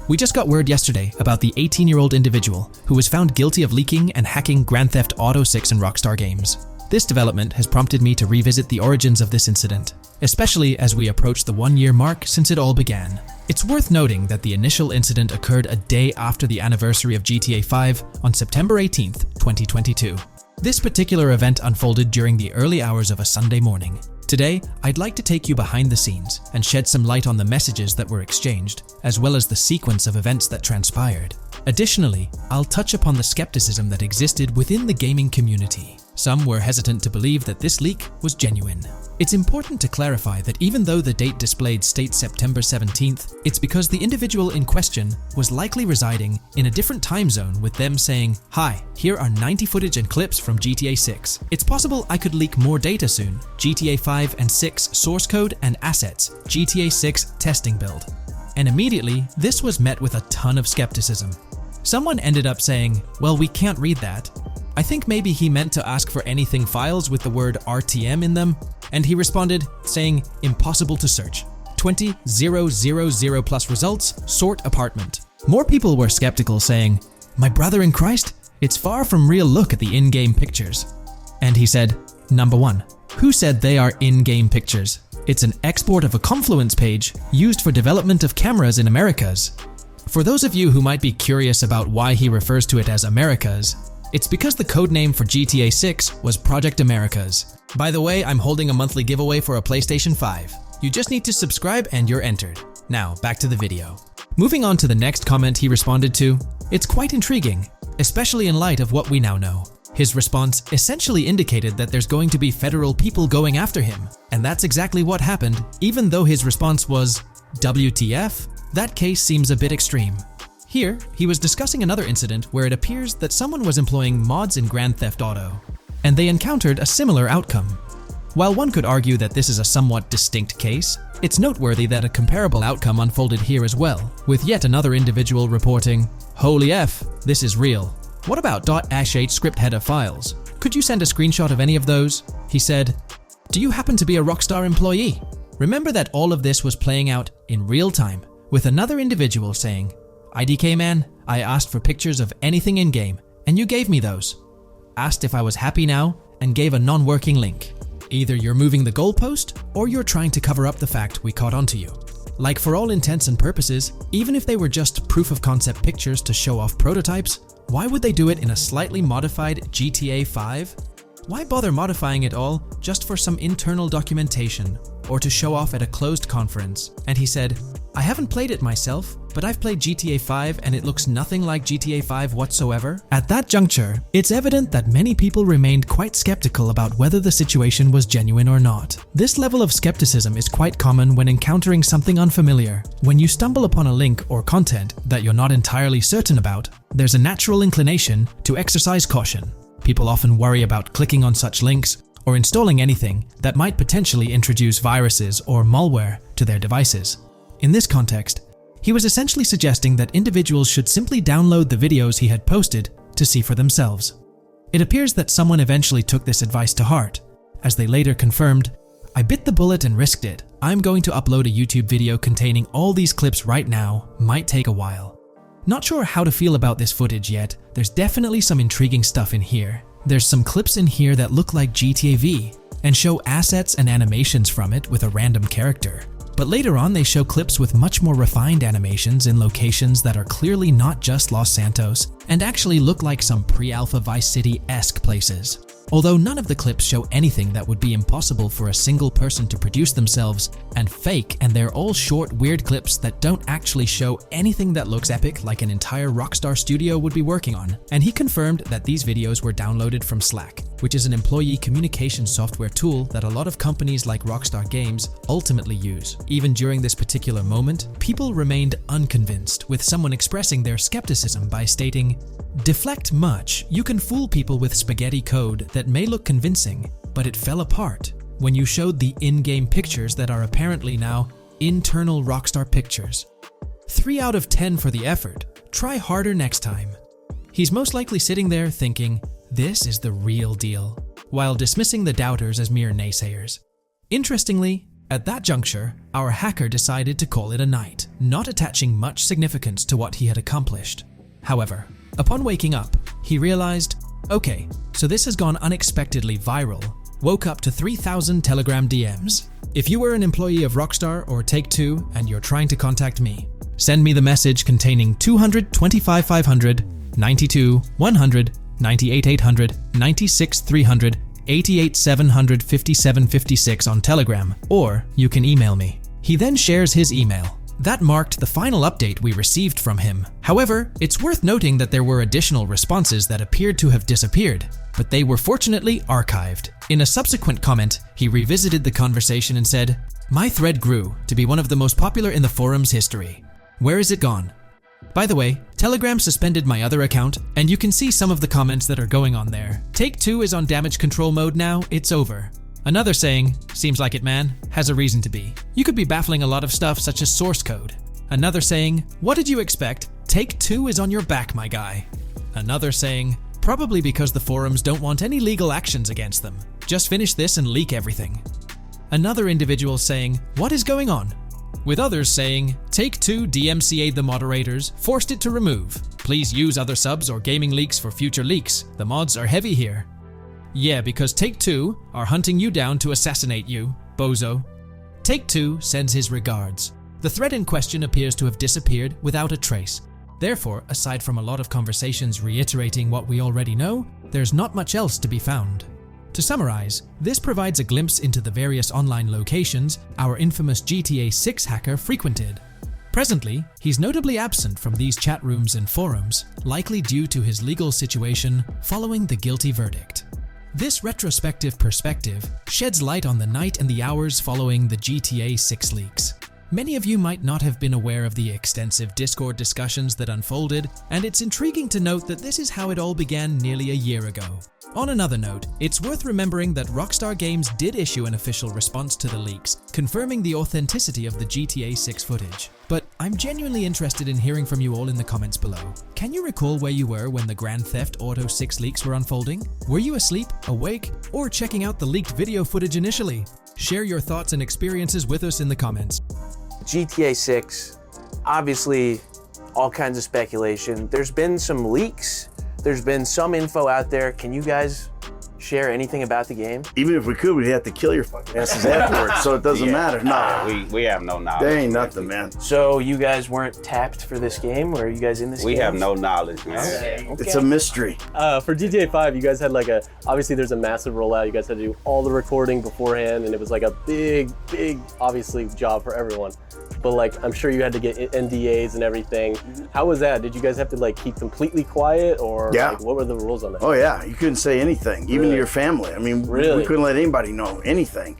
We just got word yesterday about the 18-year-old individual who was found guilty of leaking and hacking Grand Theft Auto 6 and Rockstar games. This development has prompted me to revisit the origins of this incident, especially as we approach the 1-year mark since it all began. It's worth noting that the initial incident occurred a day after the anniversary of GTA 5 on September 18th, 2022. This particular event unfolded during the early hours of a Sunday morning. Today, I'd like to take you behind the scenes and shed some light on the messages that were exchanged, as well as the sequence of events that transpired. Additionally, I'll touch upon the skepticism that existed within the gaming community. Some were hesitant to believe that this leak was genuine. It's important to clarify that even though the date displayed states September 17th, it's because the individual in question was likely residing in a different time zone, with them saying, "Hi, here are 90 footage and clips from GTA 6. It's possible I could leak more data soon. GTA 5 and 6 source code and assets, GTA 6 testing build." And immediately, this was met with a ton of skepticism. Someone ended up saying, "Well, we can't read that. I think maybe he meant to ask for anything files with the word RTM in them." And he responded saying, "Impossible to search. 20,000 plus results, sort apartment." More people were skeptical, saying, "My brother in Christ, it's far from real. Look at the in-game pictures." And he said, "Number 1, who said they are in-game pictures? It's an export of a Confluence page used for development of cameras in Americas." For those of you who might be curious about why he refers to it as Americas, it's because the codename for GTA 6 was Project Americas. By the way, I'm holding a monthly giveaway for a PlayStation 5. You just need to subscribe and you're entered. Now, back to the video. Moving on to the next comment he responded to, it's quite intriguing, especially in light of what we now know. His response essentially indicated that there's going to be federal people going after him, and that's exactly what happened, even though his response was, "WTF? That case seems a bit extreme." Here, he was discussing another incident where it appears that someone was employing mods in Grand Theft Auto, and they encountered a similar outcome. While one could argue that this is a somewhat distinct case, it's noteworthy that a comparable outcome unfolded here as well, with yet another individual reporting, "Holy F, this is real. What about .h script header files? Could you send a screenshot of any of those?" He said, "Do you happen to be a Rockstar employee?" Remember that all of this was playing out in real time, with another individual saying, "IDK man, I asked for pictures of anything in-game, and you gave me those. Asked if I was happy now, and gave a non-working link. Either you're moving the goalpost, or you're trying to cover up the fact we caught onto you. Like, for all intents and purposes, even if they were just proof-of-concept pictures to show off prototypes, why would they do it in a slightly modified GTA 5? Why bother modifying it all just for some internal documentation, or to show off at a closed conference?" And he said, "I haven't played it myself, but I've played GTA 5 and it looks nothing like GTA 5 whatsoever." At that juncture, it's evident that many people remained quite skeptical about whether the situation was genuine or not. This level of skepticism is quite common when encountering something unfamiliar. When you stumble upon a link or content that you're not entirely certain about, there's a natural inclination to exercise caution. People often worry about clicking on such links or installing anything that might potentially introduce viruses or malware to their devices. In this context, he was essentially suggesting that individuals should simply download the videos he had posted to see for themselves. It appears that someone eventually took this advice to heart, as they later confirmed, "I bit the bullet and risked it. I'm going to upload a YouTube video containing all these clips right now. Might take a while." Not sure how to feel about this footage yet. There's definitely some intriguing stuff in here. There's some clips in here that look like GTA V and show assets and animations from it with a random character. But later on, they show clips with much more refined animations in locations that are clearly not just Los Santos and actually look like some pre-alpha Vice City-esque places. Although none of the clips show anything that would be impossible for a single person to produce themselves and fake, and they're all short, weird clips that don't actually show anything that looks epic like an entire Rockstar studio would be working on. And he confirmed that these videos were downloaded from Slack, which is an employee communication software tool that a lot of companies like Rockstar Games ultimately use. Even during this particular moment, people remained unconvinced, with someone expressing their skepticism by stating, "Deflect much, you can fool people with spaghetti code that may look convincing, but it fell apart when you showed the in-game pictures that are apparently now internal Rockstar pictures. 3 out of 10 for the effort. Try harder next time." He's most likely sitting there thinking, this is the real deal, while dismissing the doubters as mere naysayers. Interestingly, At that juncture, our hacker decided to call it a night, not attaching much significance to what he had accomplished. However, upon waking up, he realized, okay, so this has gone unexpectedly viral. Woke up to 3,000 Telegram DMs. If you were an employee of Rockstar or Take-Two and you're trying to contact me, send me the message containing 200, 25, 500, 92, 100, 98, 800, 96, 300, 88, 700, 57, 56 on Telegram, or you can email me. He then shares his email. That marked the final update we received from him. However, it's worth noting that there were additional responses that appeared to have disappeared, but they were fortunately archived. In a subsequent comment, he revisited the conversation and said, "My thread grew to be one of the most popular in the forum's history. Where is it gone?" By the way, Telegram suspended my other account, and you can see some of the comments that are going on there. Take-Two is on damage control mode now, it's over. Another saying, "Seems like it, man," has a reason to be. You could be baffling a lot of stuff such as source code. Another saying, "What did you expect? Take-Two is on your back, my guy." Another saying, "Probably because the forums don't want any legal actions against them. Just finish this and leak everything." Another individual saying, "What is going on?" With others saying, "Take-Two DMCA'd the moderators, forced it to remove. Please use other subs or gaming leaks for future leaks. The mods are heavy here." Yeah, because Take-Two are hunting you down to assassinate you, bozo. Take-Two sends his regards. The thread in question appears to have disappeared without a trace. Therefore, aside from a lot of conversations reiterating what we already know, there's not much else to be found. To summarize, this provides a glimpse into the various online locations our infamous GTA 6 hacker frequented. Presently, he's notably absent from these chat rooms and forums, likely due to his legal situation following the guilty verdict. This retrospective perspective sheds light on the night and the hours following the GTA 6 leaks. Many of you might not have been aware of the extensive Discord discussions that unfolded, and it's intriguing to note that this is how it all began nearly a year ago. On another note, it's worth remembering that Rockstar Games did issue an official response to the leaks, confirming the authenticity of the GTA 6 footage. But I'm genuinely interested in hearing from you all in the comments below. Can you recall where you were when the Grand Theft Auto 6 leaks were unfolding? Were you asleep, awake, or checking out the leaked video footage initially? Share your thoughts and experiences with us in the comments. GTA 6, obviously all kinds of speculation. There's been some leaks, there's been some info out there. Can you guys share anything about the game? Even if we could, we'd have to kill your fucking asses afterwards, so it doesn't matter. No, we have no knowledge. there ain't nothing, man. So you guys weren't tapped for this game, or are you guys in this game? We have no knowledge, man. Okay. It's a mystery. For GTA 5, you guys had like obviously there's a massive rollout. You guys had to do all the recording beforehand, and it was like a big, obviously, job for everyone. But like, I'm sure you had to get NDAs and everything. How was that? Did you guys have to like keep completely quiet, or like, what were the rules on that? Oh yeah, you couldn't say anything, even to your family. I mean, we couldn't let anybody know anything.